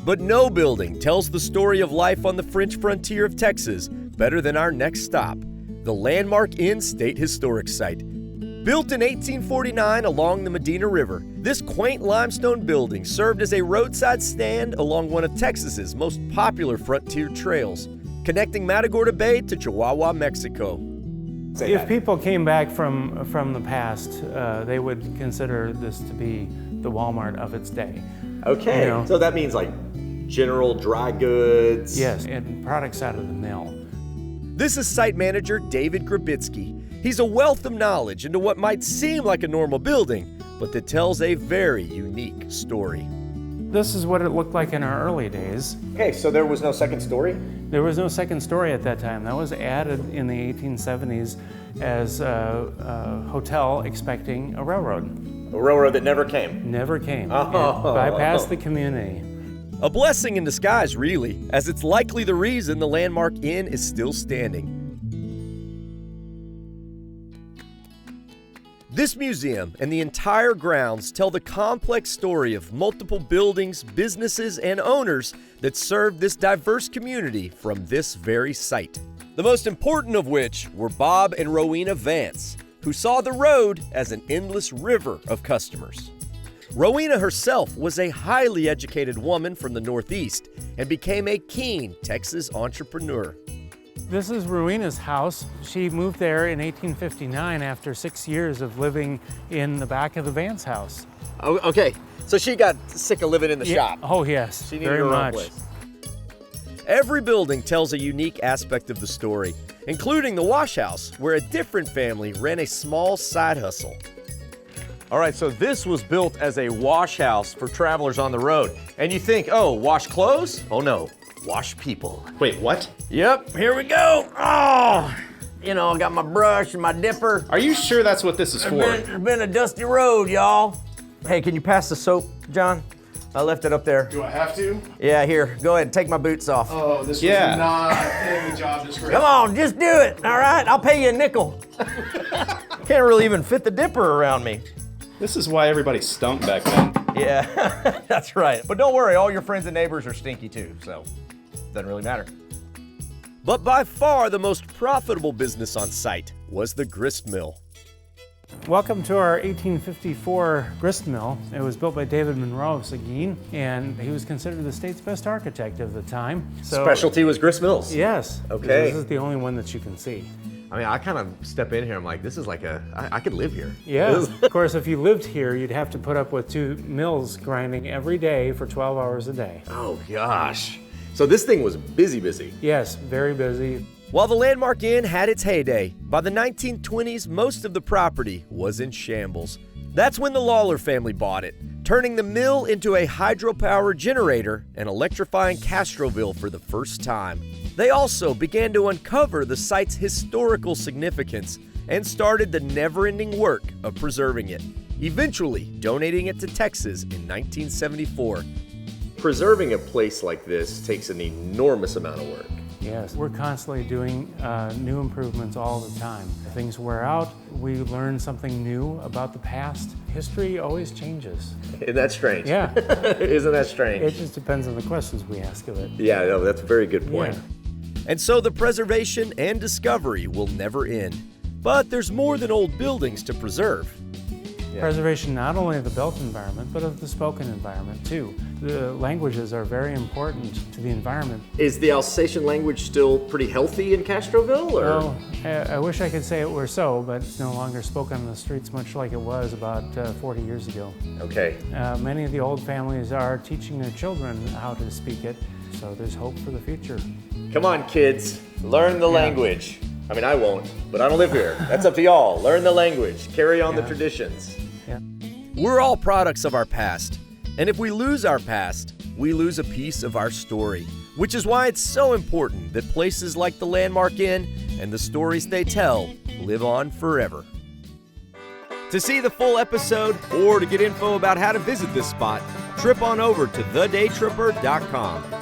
But no building tells the story of life on the French frontier of Texas better than our next stop, the Landmark Inn State Historic Site. Built in 1849 along the Medina River, this quaint limestone building served as a roadside stand along one of Texas's most popular frontier trails, connecting Matagorda Bay to Chihuahua, Mexico. If people came back from the past, they would consider this to be the Walmart of its day. Okay, so that means like general dry goods. Yes, and products out of the mill. This is site manager David Grabitsky. He's a wealth of knowledge into what might seem like a normal building, but that tells a very unique story. This is what it looked like in our early days. Okay, so there was no second story? There was no second story at that time. That was added in the 1870s as a hotel expecting a railroad. A railroad that never came? Never came. It bypassed the community. A blessing in disguise, really, as it's likely the reason the Landmark Inn is still standing. This museum and the entire grounds tell the complex story of multiple buildings, businesses, and owners that served this diverse community from this very site. The most important of which were Bob and Rowena Vance, who saw the road as an endless river of customers. Rowena herself was a highly educated woman from the Northeast and became a keen Texas entrepreneur. This is Rowena's house. She moved there in 1859 after 6 years of living in the back of the Vance house. Oh, okay, so she got sick of living in the shop. Oh yes, she needed very her much. own place. Every building tells a unique aspect of the story, including the wash house, where a different family ran a small side hustle. All right, so this was built as a wash house for travelers on the road. And you think, oh, wash clothes? Oh no, wash people. Wait, what? Yep, here we go. Oh, I got my brush and my dipper. Are you sure that's what this is for? It's been a dusty road, y'all. Hey, can you pass the soap, John? I left it up there. Do I have to? Yeah, here, go ahead, take my boots off. Oh, this was not in the job description. Come on, just do it, all right? I'll pay you a nickel. Can't really even fit the dipper around me. This is why everybody stunk back then. Yeah, that's right. But don't worry, all your friends and neighbors are stinky too, so it doesn't really matter. But by far the most profitable business on site was the grist mill. Welcome to our 1854 grist mill. It was built by David Monroe of Seguin, and he was considered the state's best architect of the time. Specialty was grist mills? Yes. Okay. This is the only one that you can see. I mean, I kind of step in here, I'm like, this is like I could live here. Yeah, of course, if you lived here, you'd have to put up with 2 mills grinding every day for 12 hours a day. Oh gosh. So this thing was busy. Yes, very busy. While the Landmark Inn had its heyday, by the 1920s, most of the property was in shambles. That's when the Lawler family bought it, turning the mill into a hydropower generator and electrifying Castroville for the first time. They also began to uncover the site's historical significance and started the never-ending work of preserving it, eventually donating it to Texas in 1974. Preserving a place like this takes an enormous amount of work. Yes, we're constantly doing new improvements all the time. If things wear out, we learn something new about the past. History always changes. Isn't that strange? Yeah. Isn't that strange? It just depends on the questions we ask of it. Yeah, no, that's a very good point. Yeah. And so the preservation and discovery will never end. But there's more than old buildings to preserve. Yeah. Preservation not only of the built environment, but of the spoken environment too. The languages are very important to the environment. Is the Alsatian language still pretty healthy in Castroville? Or? Well, I wish I could say it were so, but it's no longer spoken on the streets much like it was about 40 years ago. Okay. Many of the old families are teaching their children how to speak it, so there's hope for the future. Come on, kids, learn the language. I mean, I won't, but I don't live here. That's up to y'all. Learn the language, carry on the traditions. Yeah. We're all products of our past, and if we lose our past, we lose a piece of our story, which is why it's so important that places like the Landmark Inn and the stories they tell live on forever. To see the full episode or to get info about how to visit this spot, trip on over to thedaytripper.com.